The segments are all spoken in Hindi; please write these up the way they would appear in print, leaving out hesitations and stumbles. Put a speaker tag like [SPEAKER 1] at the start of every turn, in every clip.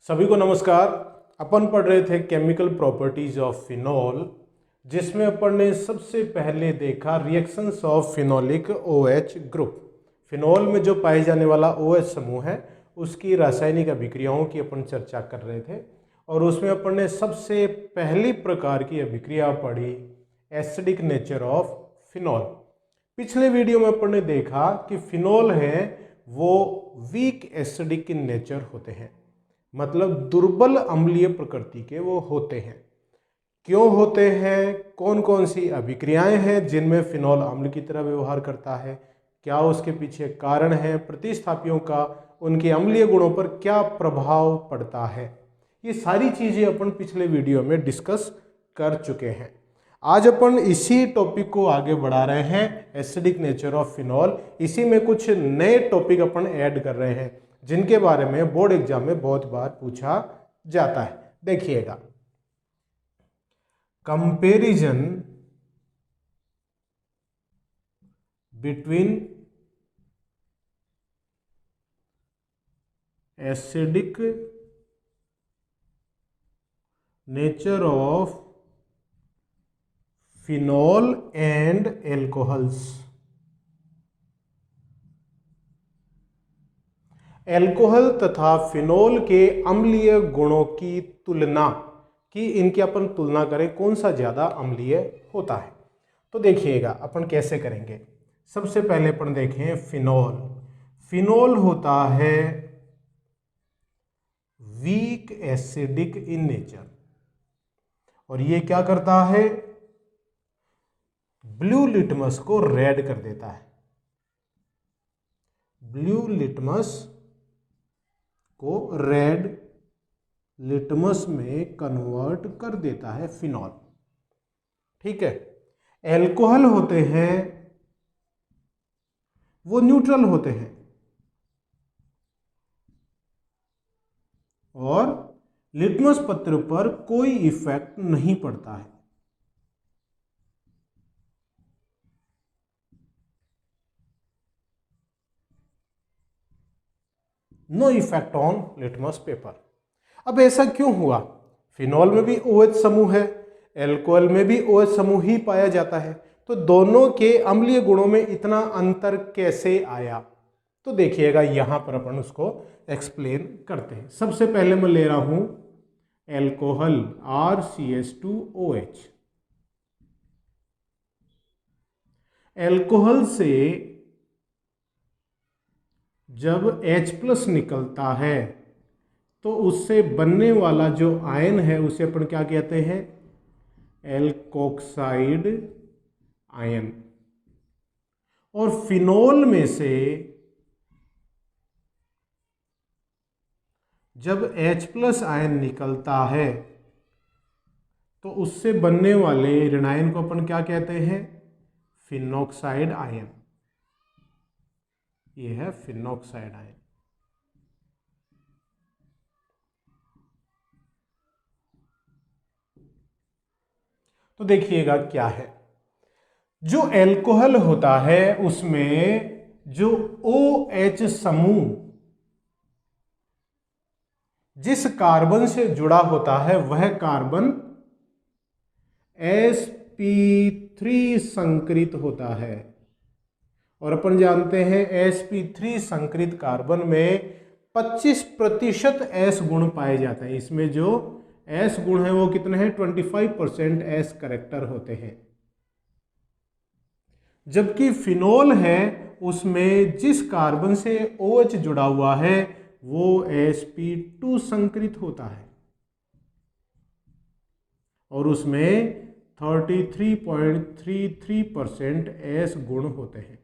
[SPEAKER 1] सभी को नमस्कार। अपन पढ़ रहे थे केमिकल प्रॉपर्टीज ऑफ फिनॉल, जिसमें अपन ने सबसे पहले देखा reactions of phenolic OH group. Phenol में जो पाए जाने वाला OH समूह है उसकी रासायनिक अभिक्रियाओं की अपन चर्चा कर रहे थे और उसमें अपन ने सबसे पहली प्रकार की अभिक्रिया पढ़ी एसिडिक नेचर ऑफ फिनॉल। पिछले वीडियो में अपन ने देखा कि फिनॉल है वो वीक एसिडिक इन नेचर होते हैं, मतलब दुर्बल अम्लीय प्रकृति के वो होते हैं। क्यों होते हैं, कौन कौन सी अभिक्रियाएं हैं जिनमें फिनॉल अम्ल की तरह व्यवहार करता है, क्या उसके पीछे कारण है, प्रतिस्थापियों का उनके अम्लीय गुणों पर क्या प्रभाव पड़ता है, ये सारी चीजें अपन पिछले वीडियो में डिस्कस कर चुके हैं। आज अपन इसी टॉपिक को आगे बढ़ा रहे हैं, एसिडिक नेचर ऑफ फिनॉल। इसी में कुछ नए टॉपिक अपन ऐड कर रहे हैं जिनके बारे में बोर्ड एग्जाम में बहुत बार पूछा जाता है। देखिएगा, comparison between acidic nature of phenol and alcohols. Alcohol तथा फिनॉल के अम्लीय गुणों की तुलना की, इनकी अपन तुलना करें कौन सा ज़्यादा अम्लीय होता है। तो देखिएगा अपन कैसे करेंगे। सबसे पहले अपन देखें फिनॉल। फिनॉल होता है वीक एसिडिक इन नेचर और ये क्या करता है, ब्लू लिटमस को रेड कर देता है। ब्लू लिटमस को रेड लिटमस में कन्वर्ट कर देता है फिनॉल। ठीक है। एल्कोहल होते हैं वो न्यूट्रल होते हैं और लिटमस पत्र पर कोई इफेक्ट नहीं पड़ता है। No effect on litmus paper. अब ऐसा क्यों हुआ? फिनॉल में भी OH समूह है, एल्कोहल में भी OH समूह ही पाया जाता है, तो दोनों के अम्लीय गुणों में इतना अंतर कैसे आया? तो देखिएगा, यहां पर अपन उसको एक्सप्लेन करते हैं। सबसे पहले मैं ले रहा हूं एल्कोहल RCH2OH। एल्कोहल से जब H+ निकलता है तो उससे बनने वाला जो आयन है उसे अपन क्या कहते हैं, एल्कोक्साइड आयन। और फिनॉल में से जब H+ आयन निकलता है तो उससे बनने वाले ऋण आयन को अपन क्या कहते हैं, फिनॉक्साइड आयन। ये है फिनॉक्साइड आयन। तो देखिएगा क्या है, जो एल्कोहल होता है उसमें जो OH समूह जिस कार्बन से जुड़ा होता है वह कार्बन sp3 संकरित होता है। और अपन जानते हैं sp3 संकरित कार्बन में 25% S गुण पाए जाते हैं। इसमें जो S गुण है वो कितने हैं, 25% S कैरेक्टर होते हैं। जबकि फिनॉल है उसमें जिस कार्बन से OH जुड़ा हुआ है वो sp2 संकरित होता है और उसमें 33.33% S गुण होते हैं।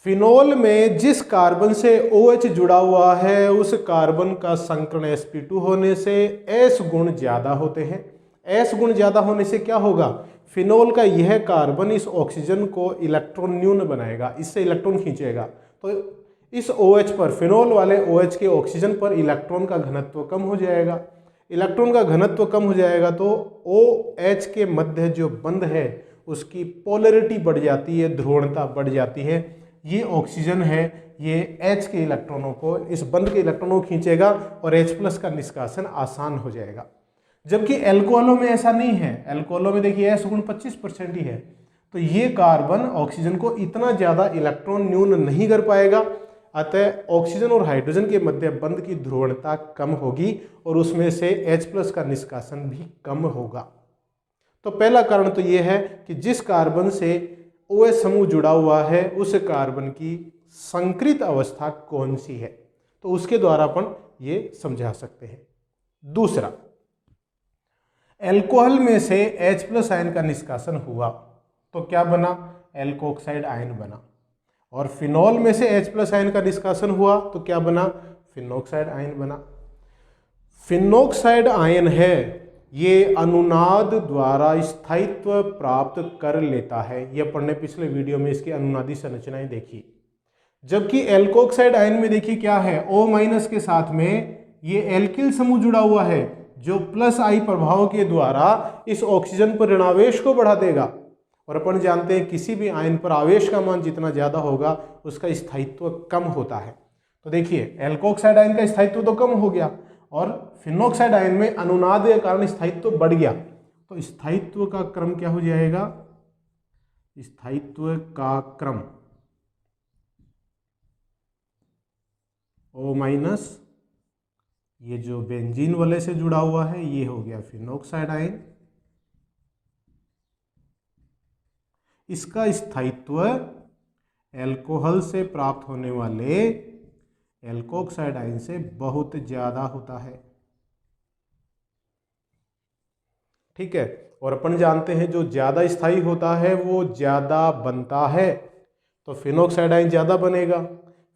[SPEAKER 1] फिनॉल में जिस कार्बन से OH जुड़ा हुआ है उस कार्बन का संकरण sp2 होने से S गुण ज्यादा होते हैं। S गुण ज्यादा होने से क्या होगा, फिनॉल का यह कार्बन इस ऑक्सीजन को इलेक्ट्रॉन न्यून बनाएगा, इससे इलेक्ट्रॉन खींचेगा। तो इस OH पर, फिनॉल वाले OH के ऑक्सीजन पर इलेक्ट्रॉन का घनत्व कम हो जाएगा। इलेक्ट्रॉन का घनत्व कम हो जाएगा तो OH के मध्य जो बंध है उसकी पोलैरिटी बढ़ जाती है, ध्रुवणता बढ़ जाती है। ये ऑक्सीजन है, ये H के इलेक्ट्रॉनों को, इस बंद के इलेक्ट्रॉनों को खींचेगा और H+ का निष्कासन आसान हो जाएगा। जबकि एल्कोहलों में ऐसा नहीं है। एल्कोहलों में देखिए S गुण 25% ही है, तो ये कार्बन ऑक्सीजन को इतना ज़्यादा इलेक्ट्रॉन न्यून नहीं कर पाएगा, अतः ऑक्सीजन और हाइड्रोजन के मध्य बंध की ध्रुवणता कम होगी और उसमें से H+ का निष्कासन भी कम होगा। तो पहला कारण तो ये है कि जिस कार्बन से OH समूह जुड़ा हुआ है उस कार्बन की संकृत अवस्था कौन सी है, तो उसके द्वारा अपन ये समझा सकते हैं। दूसरा, एल्कोहल में से H+ आयन का निष्कासन हुआ तो क्या बना, एल्कोक्साइड आयन बना, और फिनॉल में से H+ आयन का निष्कासन हुआ तो क्या बना, फिनोक्साइड आयन बना। फिनोक्साइड आयन है ये अनुनाद द्वारा स्थायित्व प्राप्त कर लेता है, ये पढ़ने पिछले वीडियो में इसकी अनुनादी संरचनाएं देखी। जबकि एल्कोक्साइड आयन में देखिए क्या है, O- के साथ में ये एल्किल समूह जुड़ा हुआ है जो +I प्रभाव के द्वारा इस ऑक्सीजन पर ऋणावेश को बढ़ा देगा, और अपन जानते हैं किसी भी आयन पर आवेश का मान जितना ज्यादा होगा उसका स्थायित्व कम होता है। तो देखिए एल्कोक्साइड आयन का स्थायित्व तो कम हो गया और फिनोक्साइड आयन में अनुनाद के कारण स्थायित्व बढ़ गया, तो स्थायित्व का क्रम क्या हो जाएगा, स्थायित्व का क्रम O-, ये जो बेंजीन वाले से जुड़ा हुआ है ये हो गया फिनोक्साइड आयन, इसका स्थायित्व एल्कोहल से प्राप्त होने वाले एल्कोक्साइड आयन से बहुत ज्यादा होता है। ठीक है, और अपन जानते हैं जो ज्यादा स्थायी होता है वो ज्यादा बनता है, तो फिनोक्साइड आयन ज्यादा बनेगा।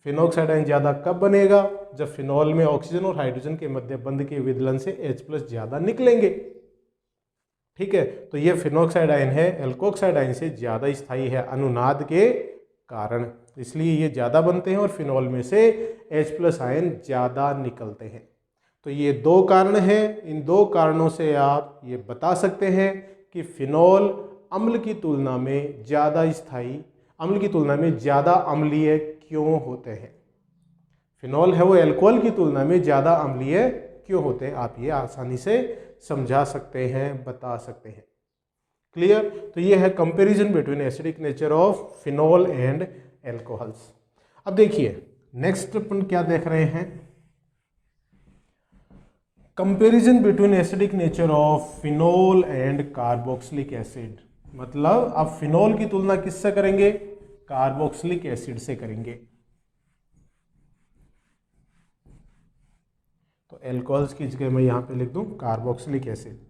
[SPEAKER 1] फिनोक्साइड आयन ज्यादा कब बनेगा, जब फिनॉल में ऑक्सीजन और हाइड्रोजन के मध्य बंध के विदलन से H+ ज्यादा निकलेंगे। ठीक है, तो ये फिनोक्साइड आयन है एल्कोक्साइड आयन से ज्यादा स्थायी है अनुनाद के कारण, इसलिए ये ज्यादा बनते हैं और फिनॉल में से H+ आयन ज्यादा निकलते हैं। तो ये दो कारण हैं, इन दो कारणों से आप ये बता सकते हैं कि फिनॉल अम्ल की तुलना में ज्यादा स्थायी, अम्ल की तुलना में ज्यादा अम्लीय क्यों होते हैं। फिनॉल है वो एल्कोहल की तुलना में ज्यादा अम्लीय क्यों होते हैं, आप ये आसानी से समझा सकते हैं, बता सकते हैं। क्लियर, तो ये है comparison between acidic nature of phenol and alcohols. अब देखिए नेक्स्ट अपन क्या देख रहे हैं, comparison between acidic nature of phenol and carboxylic acid. मतलब अब फिनॉल की तुलना किससे करेंगे, कार्बोक्सिलिक एसिड से करेंगे। तो एल्कोहल्स की जगह मैं यहां पे लिख दूं कार्बोक्सिलिक एसिड।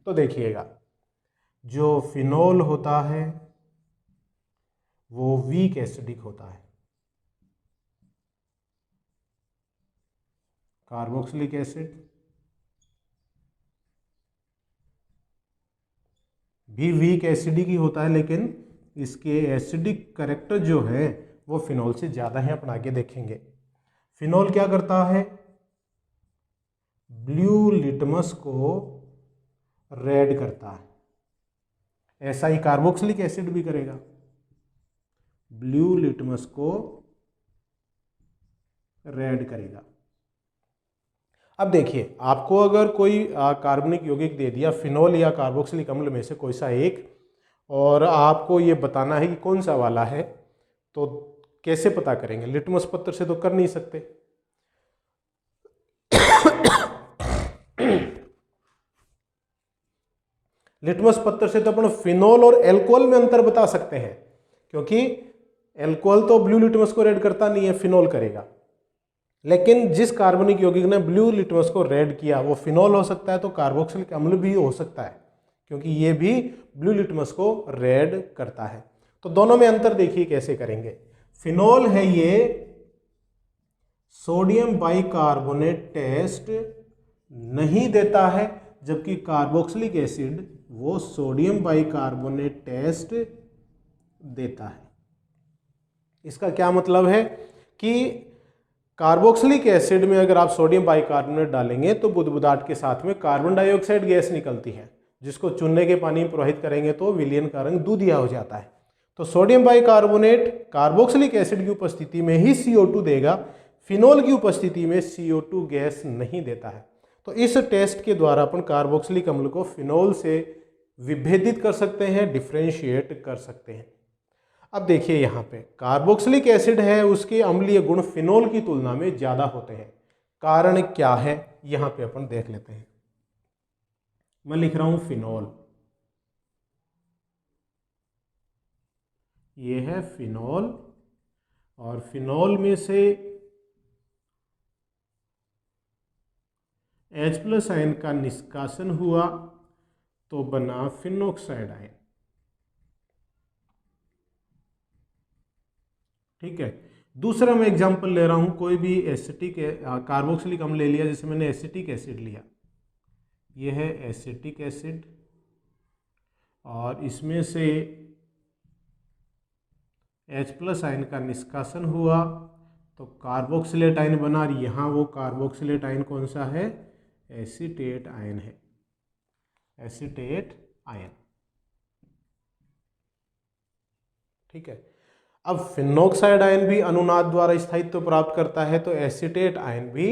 [SPEAKER 1] तो देखिएगा जो फिनॉल होता है वो वीक एसिडिक होता है, कार्बोक्सिलिक एसिड भी वीक एसिडिक ही होता है, लेकिन इसके एसिडिक कैरेक्टर जो है वो फिनॉल से ज़्यादा है, अपन आगे देखेंगे। फिनॉल क्या करता है, ब्लू लिटमस को रेड करता है, ऐसा ही कार्बोक्सिलिक एसिड भी करेगा, ब्लू लिटमस को रेड करेगा। अब देखिए आपको अगर कोई कार्बनिक यौगिक दे दिया, फिनॉल या कार्बोक्सिलिक अम्ल में से कोई सा एक, और आपको ये बताना है कि कौन सा वाला है, तो कैसे पता करेंगे, लिटमस पत्र से तो कर नहीं सकते। लिटमस पत्र से तो अपन फिनॉल और एल्कोहल में अंतर बता सकते हैं, क्योंकि एल्कोहल तो ब्लू लिटमस को रेड करता नहीं है, फिनॉल करेगा। लेकिन जिस कार्बनिक यौगिक ने ब्लू लिटमस को रेड किया वो फिनॉल हो सकता है, तो कार्बोक्सिलिक अम्ल भी हो सकता है, क्योंकि ये भी ब्लू लिटमस को रेड करता है। तो दोनों में अंतर देखिए कैसे करेंगे। फिनॉल है ये सोडियम बाइकार्बोनेट टेस्ट नहीं देता है, जबकि कार्बोक्सिलिक एसिड वो सोडियम बाइकार्बोनेट टेस्ट देता है। इसका क्या मतलब है कि कार्बोक्सिलिक एसिड में अगर आप सोडियम बाइकार्बोनेट डालेंगे तो बुदबुदाहट के साथ में कार्बन डाइऑक्साइड गैस निकलती है, जिसको चूने के पानी में प्रवाहित करेंगे तो विलयन का रंग दूधिया हो जाता है। तो सोडियम बाइकार्बोनेट कार्बोक्सिलिक एसिड की उपस्थिति में ही CO2 देगा, फिनॉल की उपस्थिति में CO2 गैस नहीं देता है। तो इस टेस्ट के द्वारा अपन कार्बोक्सिलिक अम्ल को फिनॉल से विभेदित कर सकते हैं, डिफ्रेंशिएट कर सकते हैं। अब देखिए यहाँ पे कार्बोक्सिलिक एसिड है, उसके अम्लीय गुण फिनॉल की तुलना में ज़्यादा होते हैं। कारण क्या है यहाँ पे अपन देख लेते हैं। मैं लिख रहा हूँ फिनॉल, ये है फिनॉल, और फिनॉल में से H+ आयन का निष्कासन हुआ तो बना फिनॉक्साइड आयन। ठीक है, दूसरा मैं एग्जांपल ले रहा हूं, कोई भी एसिटिक कार्बोक्सिलिक अम्ल ले लिया, जैसे मैंने एसिटिक एसिड लिया, ये है एसिटिक एसिड, और इसमें से H+ आयन का निष्कासन हुआ तो कार्बोक्सिलेट आयन बना। यहाँ वो कार्बोक्सिलेट आयन कौन सा है? एसीटेट आयन है, एसीटेट आयन। ठीक है, अब फिनॉक्साइड आयन भी अनुनाद द्वारा स्थायित्व प्राप्त करता है, तो एसीटेट आयन भी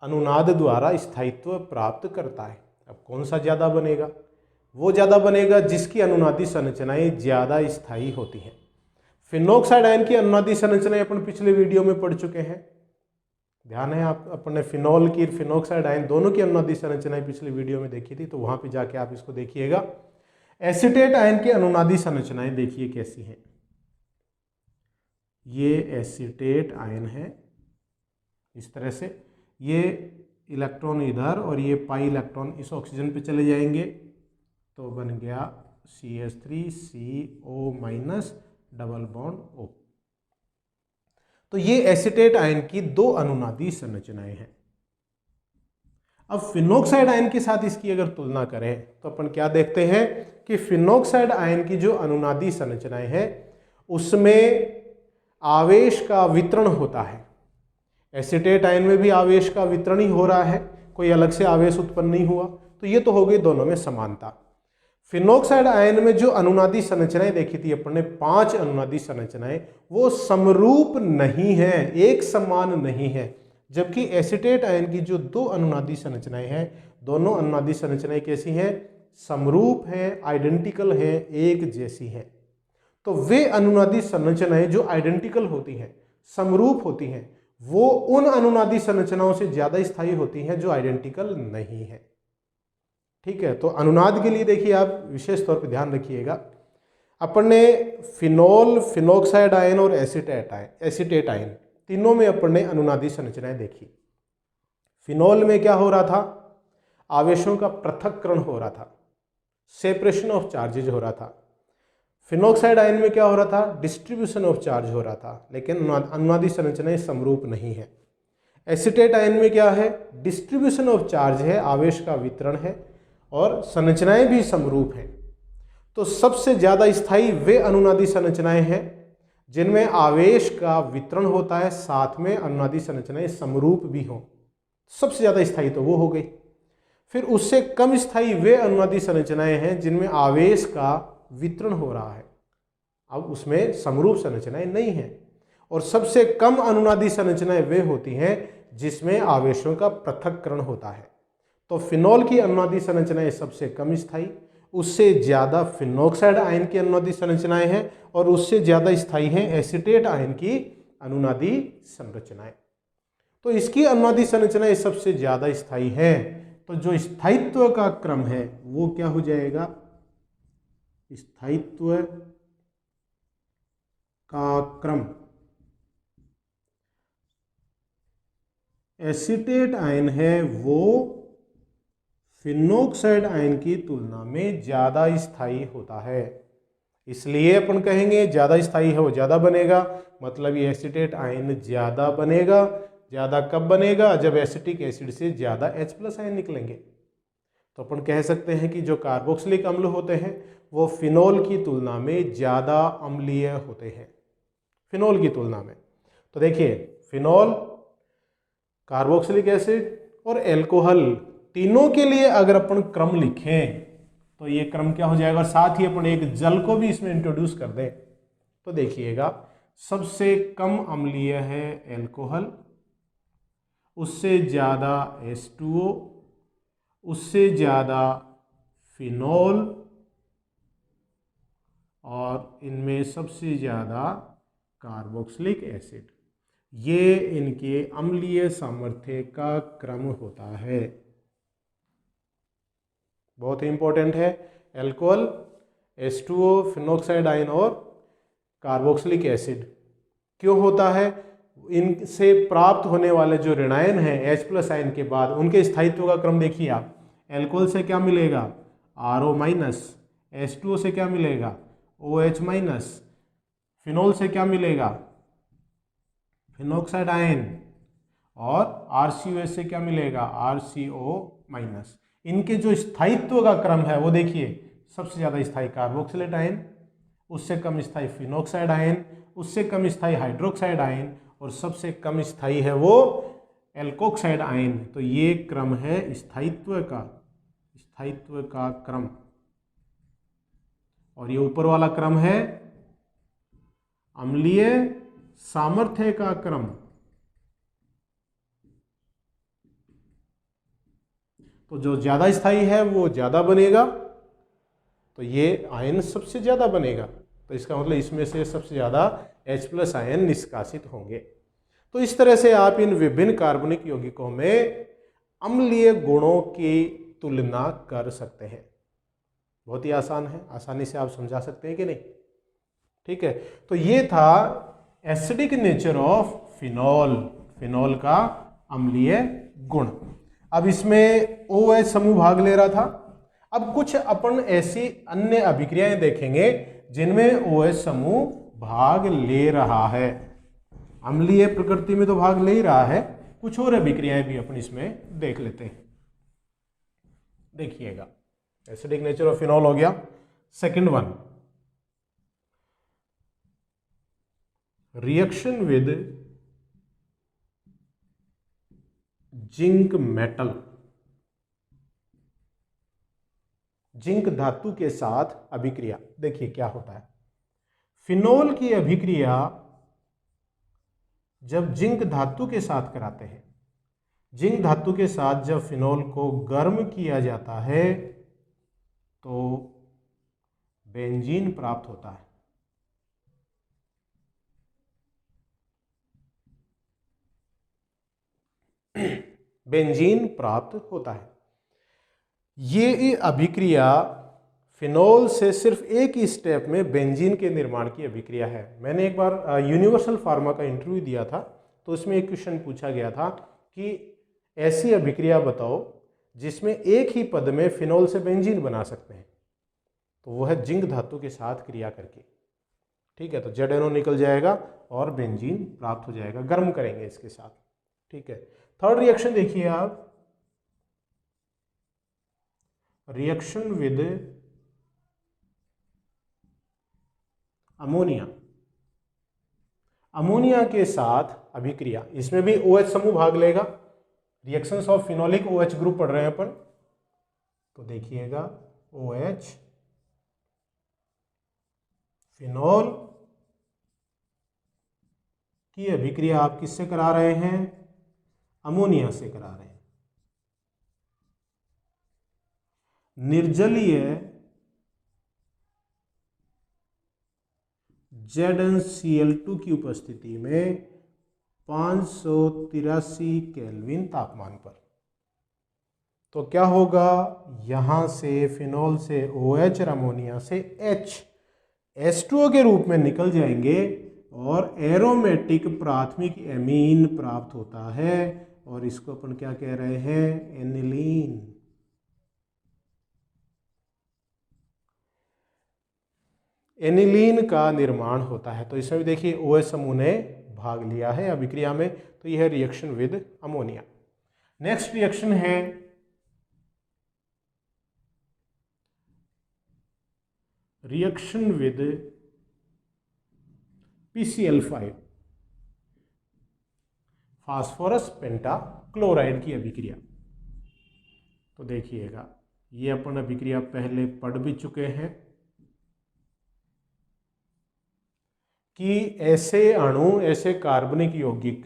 [SPEAKER 1] अनुनाद द्वारा स्थायित्व प्राप्त करता है। अब कौन सा ज़्यादा बनेगा? वो ज़्यादा बनेगा जिसकी अनुनादी संरचनाएं ज़्यादा स्थायी होती हैं। फिनॉक्साइड आयन की अनुनादी संरचनाएं अपन पिछले वीडियो में पढ़ चुके हैं, ध्यान है आप, अपने फिनॉल की फिनॉक्साइड आयन दोनों की अनुनादी संरचनाएं पिछले वीडियो में देखी थी, तो वहां पे जाके आप इसको देखिएगा। एसीटेट आयन की अनुनादी संरचनाएं देखिए कैसी हैं। ये एसीटेट आयन है इस तरह से, ये इलेक्ट्रॉन इधर और ये पाई इलेक्ट्रॉन इस ऑक्सीजन पे चले जाएंगे, तो बन गया CH3CO- डबल बॉन्ड O। तो ये एसीटेट आयन की दो अनुनादी संरचनाएं हैं। अब फिनॉक्साइड आयन के साथ इसकी अगर तुलना करें तो अपन क्या देखते हैं कि फिनॉक्साइड आयन की जो अनुनादी संरचनाएं हैं उसमें आवेश का वितरण होता है। एसीटेट आयन में भी आवेश का वितरण ही हो रहा है, कोई अलग से आवेश उत्पन्न नहीं हुआ, तो ये तो हो गई दोनों में समानता। फिनॉक्साइड आयन में जो अनुनादी संरचनाएं देखी थी अपन ने, 5 अनुनादी संरचनाएं, वो समरूप नहीं है, एक समान नहीं है। जबकि एसीटेट आयन की जो 2 अनुनादी संरचनाएं हैं, दोनों अनुनादी संरचनाएं कैसी हैं? समरूप हैं, आइडेंटिकल हैं, एक जैसी हैं। तो वे अनुनादी संरचनाएं जो आइडेंटिकल होती हैं, समरूप होती हैं, वो उन अनुनादी संरचनाओं से ज्यादा स्थायी होती हैं जो आइडेंटिकल नहीं है। ठीक है, तो अनुनाद के लिए देखिए आप विशेष तौर पर ध्यान रखिएगा। अपन ने फिनॉल, फिनॉक्साइड आयन और एसीटेट आयन तीनों में अपन ने अनुनादी संरचनाएं देखी। फिनॉल में क्या हो रहा था? आवेशों का पृथक्करण हो रहा था, सेपरेशन ऑफ चार्जेज हो रहा था। फिनॉक्साइड आयन में क्या हो रहा था? डिस्ट्रीब्यूशन ऑफ चार्ज हो रहा था, लेकिन अनुनादी संरचनाएं समरूप नहीं है। एसीटेट आयन में क्या है? डिस्ट्रीब्यूशन ऑफ चार्ज है, आवेश का वितरण है, और संरचनाएं भी समरूप हैं। तो सबसे ज्यादा स्थायी वे अनुनादी संरचनाएं हैं जिनमें आवेश का वितरण होता है, साथ में अनुनादी संरचनाएं समरूप भी हों। सबसे ज्यादा स्थायी तो वो हो गई। फिर उससे कम स्थायी वे अनुनादी संरचनाएं हैं जिनमें आवेश का वितरण हो रहा है, अब उसमें समरूप संरचनाएं नहीं हैं। और सबसे कम अनुनादी संरचनाएं वे होती हैं जिसमें आवेशों का पृथक्करण होता है। तो फिनॉल की अनुनादी संरचनाएं सबसे कम स्थायी, उससे ज्यादा फिनॉक्साइड आयन की अनुनादी संरचनाएं हैं, और उससे ज्यादा स्थायी हैं एसीटेट आयन की अनुनादी संरचनाएं। तो इसकी अनुनादी संरचनाएं सबसे ज्यादा स्थायी हैं, तो जो स्थायित्व का क्रम है वो क्या हो जाएगा? स्थायित्व का क्रम एसीटेट आयन है वो फिनॉक्साइड आयन की तुलना में ज्यादा स्थायी होता है। इसलिए अपन कहेंगे ज्यादा स्थायी है वो ज्यादा बनेगा, मतलब ये एसीटेट आयन ज्यादा बनेगा। ज्यादा कब बनेगा? जब एसिटिक एसिड से ज्यादा H+ आयन निकलेंगे। तो अपन कह सकते हैं कि जो कार्बोक्सिलिक अम्ल होते हैं वो फिनॉल की तुलना में ज्यादा अम्लीय होते हैं, फिनॉल की तुलना में। तो देखिए फिनॉल, कार्बोक्सिलिक एसिड और एल्कोहल, तीनों के लिए अगर अपन क्रम लिखें तो ये क्रम क्या हो जाएगा। और साथ ही अपन एक जल को भी इसमें इंट्रोड्यूस कर दें तो देखिएगा, सबसे कम अम्लीय है एल्कोहल, उससे ज़्यादा H2O, उससे ज़्यादा फिनॉल, और इनमें सबसे ज़्यादा कार्बोक्सिलिक एसिड। ये इनके अम्लीय सामर्थ्य का क्रम होता है। बहुत ही इंपॉर्टेंट है। एल्कोहल, H2O, फिनोक्साइड आयन और कार्बोक्सिलिक एसिड क्यों होता है। इनसे प्राप्त होने वाले जो ऋणायन हैं H+ आयन के बाद, उनके स्थायित्व का क्रम देखिए आप। एल्कोहल से क्या मिलेगा RO-, H2O से क्या मिलेगा OH-, फिनोल से क्या मिलेगा फिनोक्साइड आयन, और RCOH से क्या मिलेगा RCO-। इनके जो स्थायित्व का क्रम है वो देखिए, सबसे ज़्यादा स्थायी कार्बोक्सिलेट आयन, उससे कम स्थायी फिनोक्साइड आयन, उससे कम स्थायी हाइड्रोक्साइड आयन, और सबसे कम स्थायी है वो एल्कोक्साइड आयन। तो ये क्रम है स्थायित्व का क्रम। और ये ऊपर वाला क्रम है अम्लीय सामर्थ्य का क्रम। तो जो ज्यादा स्थायी है वो ज्यादा बनेगा, तो ये आयन सबसे ज्यादा बनेगा। तो इसका मतलब इसमें से सबसे ज्यादा H+ आयन निष्कासित होंगे। तो इस तरह से आप इन विभिन्न कार्बनिक यौगिकों में अम्लीय गुणों की तुलना कर सकते हैं। बहुत ही आसान है, आसानी से आप समझा सकते हैं कि नहीं। ठीक है, तो ये था एसिडिक नेचर ऑफ फिनॉल का अम्लीय गुण। अब इसमें OH समूह भाग ले रहा था। अब कुछ अपन ऐसी अन्य अभिक्रियाएं देखेंगे जिनमें OH समूह भाग ले रहा है। अम्लीय प्रकृति में तो भाग ले ही रहा है, कुछ और अभिक्रियाएं भी अपन इसमें देख लेते हैं। देखिएगा, एसिडिक नेचर ऑफ फिनॉल हो गया। Second one, reaction with zinc metal. Zinc धातु के साथ अभिक्रिया। देखिए क्या होता है। फिनॉल की अभिक्रिया जब जिंक धातु के साथ कराते हैं, जिंक धातु के साथ जब फिनॉल को गर्म किया जाता है तो बेंजीन प्राप्त होता है। बेंजीन प्राप्त होता है। ये अभिक्रिया फिनॉल से सिर्फ एक ही स्टेप में बेंजीन के निर्माण की अभिक्रिया है। मैंने एक बार यूनिवर्सल फार्मा का इंटरव्यू दिया था, तो उसमें एक क्वेश्चन पूछा गया था कि ऐसी अभिक्रिया बताओ जिसमें एक ही पद में फिनॉल से बेंजीन बना सकते हैं। तो वो है जिंक धातु के साथ क्रिया करके। ठीक है, तो ZNO निकल जाएगा और बेंजीन प्राप्त हो जाएगा, गर्म करेंगे इसके साथ। ठीक है, थर्ड रिएक्शन देखिए आप, रिएक्शन विद अमोनिया। अमोनिया के साथ अभिक्रिया, इसमें भी OH समूह भाग लेगा। Reactions of phenolic OH group पढ़ रहे हैं अपन, तो देखिएगा OH फिनॉल की अभिक्रिया आप किससे करा रहे हैं, अमोनिया से करा रहे हैं। निर्जलीय ZnCl2 की उपस्थिति में 583 केल्विन तापमान पर। तो क्या होगा, यहां से फिनॉल से OH और अमोनिया से H2O के रूप में निकल जाएंगे और एरोमेटिक प्राथमिक एमीन प्राप्त होता है, और इसको अपन क्या कह रहे हैं, एनिलीन। एनिलीन का निर्माण होता है। तो इसमें भी देखिए OH समूह ने भाग लिया है अभिक्रिया में। तो यह है reaction with ammonia. Next reaction है reaction with PCl5, phosphorus pentachloride की अभिक्रिया। तो देखिएगा, ये अपन अभिक्रिया पहले पढ़ भी चुके हैं कि ऐसे अणु, ऐसे कार्बनिक यौगिक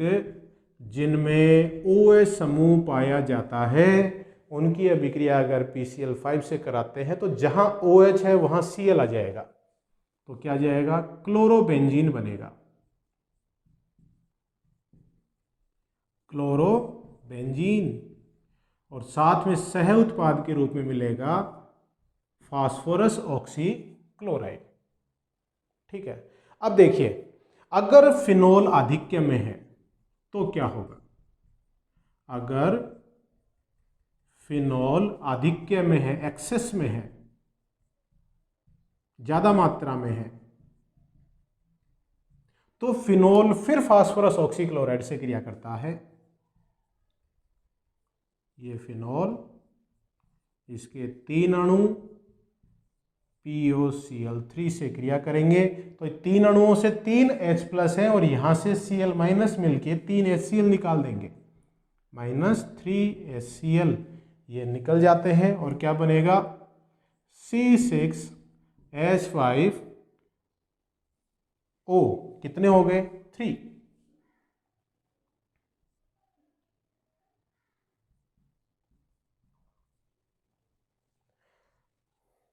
[SPEAKER 1] जिनमें OH समूह पाया जाता है, उनकी अभिक्रिया अगर PCl5 से कराते हैं तो जहां OH है वहां Cl आ जाएगा, तो क्या आ जाएगा, क्लोरोबेंजीन बनेगा, क्लोरोबेंजीन। और साथ में सह उत्पाद के रूप में मिलेगा फास्फोरस ऑक्सीक्लोराइड। ठीक है, अब देखिए अगर फिनोल आधिक्य में है तो क्या होगा। अगर फिनोल आधिक्य में है, एक्सेस में है, ज्यादा मात्रा में है, तो फिनोल फिर फास्फोरस ऑक्सीक्लोराइड से क्रिया करता है। ये फिनोल, इसके 3 अणु POCl3 से क्रिया करेंगे, तो 3 अणुओं से 3 H+ हैं और यहां से Cl- मिलके 3 HCl निकाल देंगे, -3 HCl ये निकल जाते हैं और क्या बनेगा, C6H5O। कितने हो गए, 3।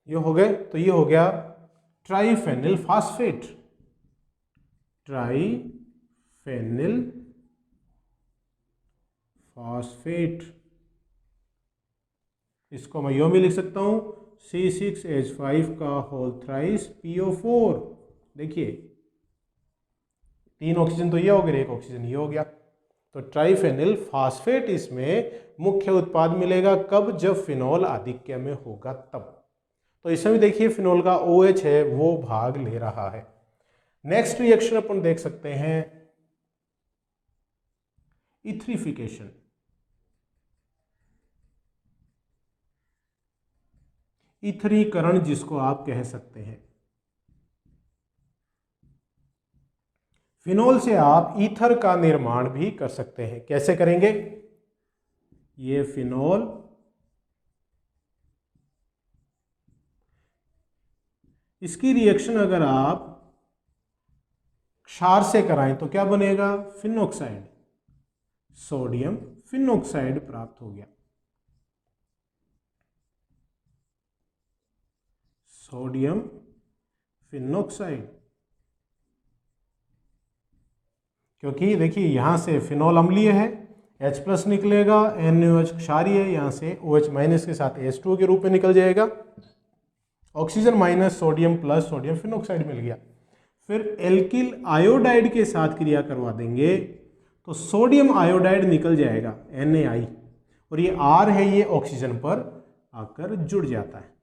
[SPEAKER 1] ये हो गए, तो ये हो गया ट्राइफेनिल फास्फेट, ट्राइफेनिल फास्फेट। इसको मैं यो भी लिख सकता हूं, C6H5 का होल थ्राइस PO4। देखिए 3 ऑक्सीजन तो ये हो गया, 1 ऑक्सीजन ये हो गया, तो ट्राइफेनिल फास्फेट इसमें मुख्य उत्पाद मिलेगा। कब, जब फिनोल आधिक्य में होगा तब। तो इसमें भी देखिए फिनोल का OH है वो भाग ले रहा है। नेक्स्ट रिएक्शन अपन देख सकते हैं, इथरिफिकेशन। इथरीकरण जिसको आप कह सकते हैं। फिनोल से आप ईथर का निर्माण भी कर सकते हैं। कैसे करेंगे, ये फिनोल, इसकी रिएक्शन अगर आप क्षार से कराएं तो क्या बनेगा, फिनोक्साइड, सोडियम फिनोक्साइड प्राप्त हो गया, सोडियम फिनोक्साइड। क्योंकि देखिए यहां से फिनोल अम्लीय है, H+ निकलेगा, NaOH क्षारीय है, यहां से OH- के साथ H2 के रूप में निकल जाएगा, oxygen minus sodium plus sodium phenoxide मिल गया। फिर एल्किल आयोडाइड के साथ क्रिया करवा देंगे तो सोडियम आयोडाइड निकल जाएगा, Na, और ये R है, ये ऑक्सीजन पर आकर जुड़ जाता है,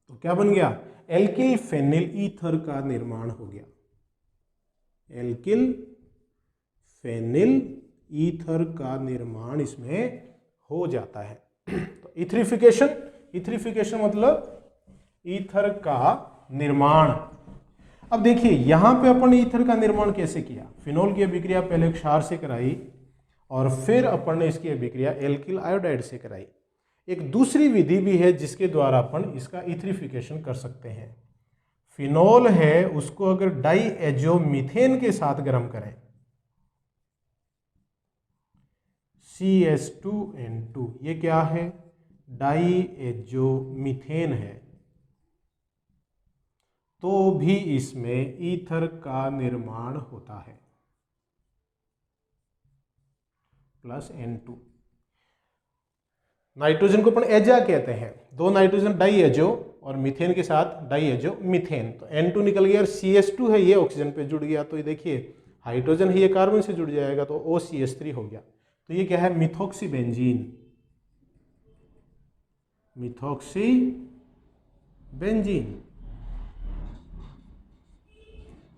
[SPEAKER 1] तो क्या बन गया, एल्किल फेनिल ईथर का निर्माण हो गया, एल्किल फेनिल ईथर का निर्माण इसमें हो जाता है। तो इथरिफिकेशन, इथरिफिकेशन मतलब ईथर का निर्माण। अब देखिए यहां पे अपन ईथर का निर्माण कैसे किया, फिनोल की अभिक्रिया पहले क्षार से कराई और फिर अपन ने इसकी अभिक्रिया एल्किल आयोडाइड से कराई। एक दूसरी विधि भी है जिसके द्वारा अपन इसका इथरिफिकेशन कर सकते हैं। फिनोल है उसको अगर डाईएजोमीथेन के साथ गर्म करें, CH2N2, ये क्या है, डाईएजोमीथेन है, तो भी इसमें ईथर का निर्माण होता है, प्लस N2। नाइट्रोजन को अपन एजा कहते हैं, 2 नाइट्रोजन डाईएजो और मीथेन के साथ डाईएजो मीथेन, तो N2 निकल गया और CH2 है ये ऑक्सीजन पे जुड़ गया, तो ये देखिए हाइड्रोजन है ये कार्बन से जुड़ जाएगा तो OCH3 हो गया, तो ये क्या है, मिथॉक्सीबेंजीन, मिथॉक्सीबेंजीन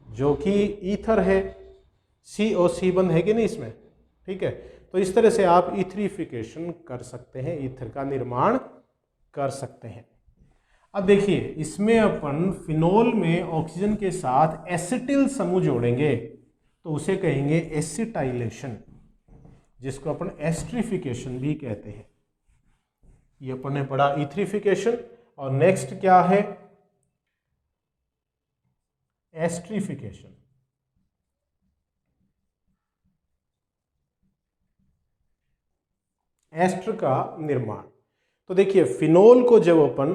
[SPEAKER 1] जो कि ईथर है, COC बंद है कि नहीं इसमें, ठीक है। तो इस तरह से आप इथरिफिकेशन कर सकते हैं, ईथर का निर्माण कर सकते हैं। अब देखिए इसमें अपन फिनोल में ऑक्सीजन के साथ एसिटिल समूह जोड़ेंगे तो उसे कहेंगे एसिटाइलेशन, जिसको अपन एस्ट्रिफिकेशन भी कहते हैं। ये अपन ने पढ़ा इथरिफिकेशन। और नेक्स्ट क्या है, एस्ट्रिफिकेशन। एस्टर का निर्माण। तो देखिए फिनोल को जब अपन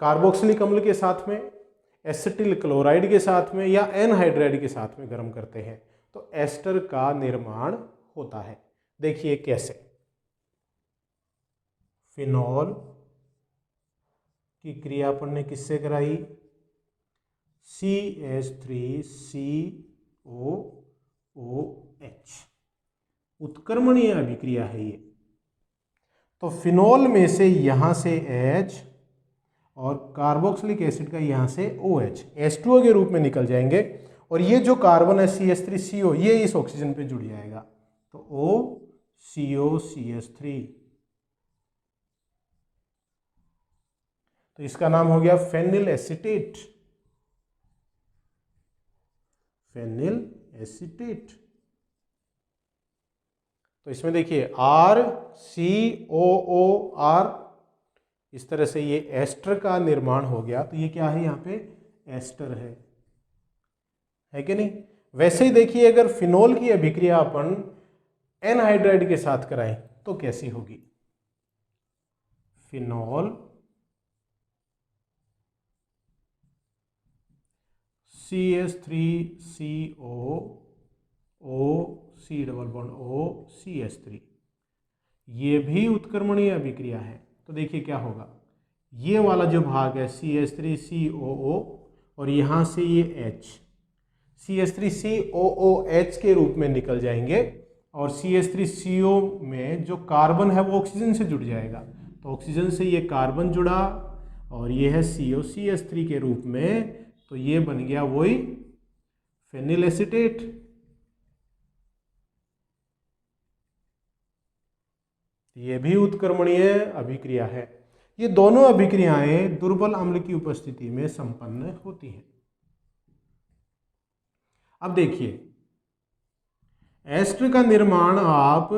[SPEAKER 1] कार्बोक्सिलिक अम्ल के साथ में, एसिटिल क्लोराइड के साथ में या एनहाइड्राइड के साथ में गर्म करते हैं तो एस्टर का निर्माण होता है। देखिए कैसे। फिनोल की क्रिया अपन ने किससे कराई, CH3COOH, उत्क्रमणीय अभिक्रिया है ये। तो फिनोल में से यहां से H और कार्बोक्सिलिक एसिड का यहां से OH H2O के रूप में निकल जाएंगे, और ये जो कार्बन है CH3CO ये इस ऑक्सीजन पे जुड़ जाएगा, तो OCOCH3, तो इसका नाम हो गया फेनिल एसीटेट। Phenyl acetate. तो इसमें देखिए RCOOR, इस तरह से ये एस्टर का निर्माण हो गया। तो ये क्या है, यहाँ पे एस्टर है कि नहीं। वैसे ही देखिए अगर फिनोल की अभिक्रिया अपन एनहाइड्राइड के साथ कराएं तो कैसी होगी। फिनोल CH3CO, ये भी उत्क्रमणीय अभिक्रिया है। तो देखिए क्या होगा, ये वाला जो भाग है CH3COO और यहाँ से ये H CH3COOH के रूप में निकल जाएंगे, और CH3CO में जो कार्बन है वो ऑक्सीजन से जुड़ जाएगा। तो ऑक्सीजन से ये कार्बन जुड़ा और ये है COCH3 के रूप में, तो ये बन गया वही फेनिल एसीटेट। ये भी उत्क्रमणीय अभिक्रिया है। ये दोनों अभिक्रियाएं दुर्बल अम्ल की उपस्थिति में संपन्न होती हैं। अब देखिए एस्टर का निर्माण आप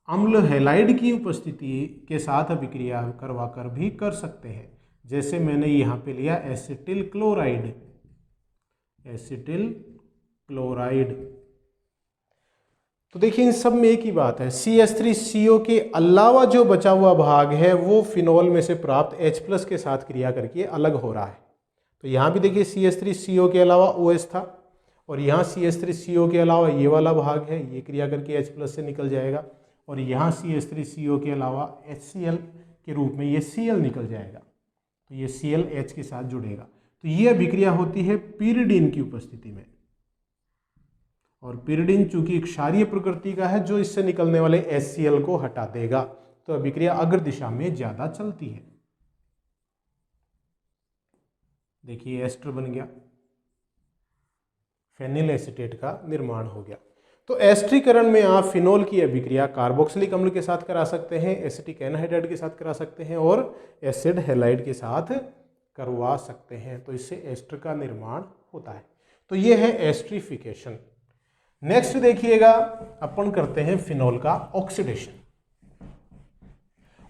[SPEAKER 1] अम्ल हैलाइड की उपस्थिति के साथ अभिक्रिया करवाकर भी कर सकते हैं। जैसे मैंने यहाँ पे लिया एसिटिल क्लोराइड, एसिटिल क्लोराइड। तो देखिए इन सब में एक ही बात है, CH3CO के अलावा जो बचा हुआ भाग है वो फिनोल में से प्राप्त H+ के साथ क्रिया करके अलग हो रहा है। तो यहाँ भी देखिए CH3CO के अलावा OH था, और यहाँ CH3CO के अलावा ये वाला भाग है, ये क्रिया करके H+ से निकल जाएगा, और यहाँ CH3CO के अलावा HCl के रूप में ये Cl निकल जाएगा। तो ये Cl H के साथ जुड़ेगा। तो ये अभिक्रिया होती है पीरिडीन की उपस्थिति में, और पीरिडीन चूंकि क्षारीय प्रकृति का है जो इससे निकलने वाले HCl को हटा देगा, तो अभिक्रिया अग्र दिशा में ज्यादा चलती है। देखिए एस्टर बन गया, फेनिल एसीटेट का निर्माण हो गया। तो एस्ट्रीकरण में आप फिनोल की अभिक्रिया कार्बोक्सिलिक अम्ल के साथ करा सकते हैं, एसिटिक एनहाइड्राइड के साथ करा सकते हैं, और एसिड हैलाइड के साथ करवा सकते हैं। तो इससे एस्टर का निर्माण होता है। तो ये है एस्ट्रिफिकेशन। नेक्स्ट देखिएगा अपन करते हैं फिनोल का ऑक्सीडेशन।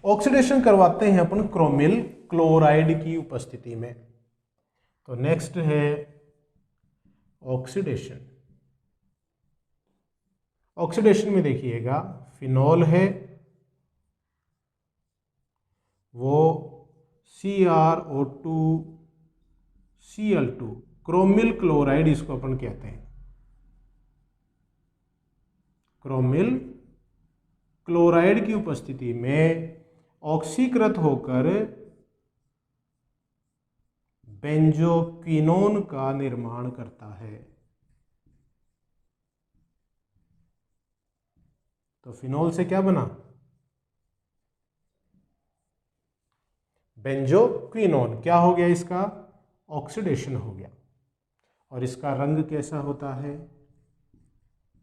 [SPEAKER 1] ऑक्सीडेशन करवाते हैं अपन क्रोमिल क्लोराइड की उपस्थिति में। तो नेक्स्ट है ऑक्सीडेशन। ऑक्सीडेशन में देखिएगा फिनोल है वो CrO2Cl2, क्रोमिल क्लोराइड इसको अपन कहते हैं। क्रोमिल क्लोराइड की उपस्थिति में ऑक्सीकृत होकर बेंजोक्विनोन का निर्माण करता है। तो फिनोल से क्या बना, बेंजोक्विनोन। क्या हो गया, इसका ऑक्सीडेशन हो गया। और इसका रंग कैसा होता है,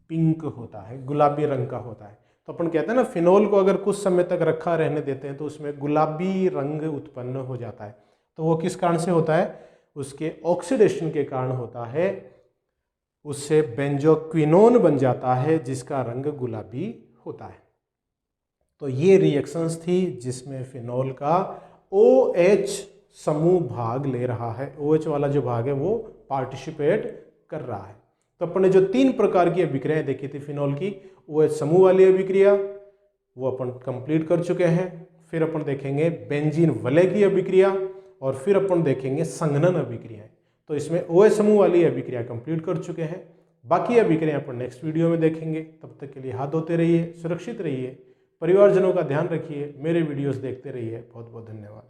[SPEAKER 1] पिंक होता है, गुलाबी रंग का होता है। तो अपन कहते हैं ना फिनोल को अगर कुछ समय तक रखा रहने देते हैं तो उसमें गुलाबी रंग उत्पन्न हो जाता है। तो वो किस कारण से होता है, उसके ऑक्सीडेशन के कारण होता है। उससे बेंजोक्विनोन बन जाता है जिसका रंग गुलाबी होता है। तो ये रिएक्शंस थी जिसमें फिनॉल का OH समूह भाग ले रहा है, OH वाला जो भाग है वो पार्टिसिपेट कर रहा है। तो अपन ने जो 3 प्रकार की अभिक्रियाएं देखी थी फिनॉल की, OH समूह वाली अभिक्रिया वो अपन कंप्लीट कर चुके हैं। फिर अपन देखेंगे बेंजीन वलय की अभिक्रिया और फिर अपन देखेंगे संघनन अभिक्रियाएं। तो इसमें OH समूह वाली अभिक्रिया कंप्लीट कर चुके हैं, बाकी अभिक्रियाएं अपन नेक्स्ट वीडियो में देखेंगे। तब तक के लिए हाथ धोते रहिए, सुरक्षित रहिए, परिवारजनों का ध्यान रखिए, मेरे वीडियोस देखते रहिए। बहुत बहुत धन्यवाद।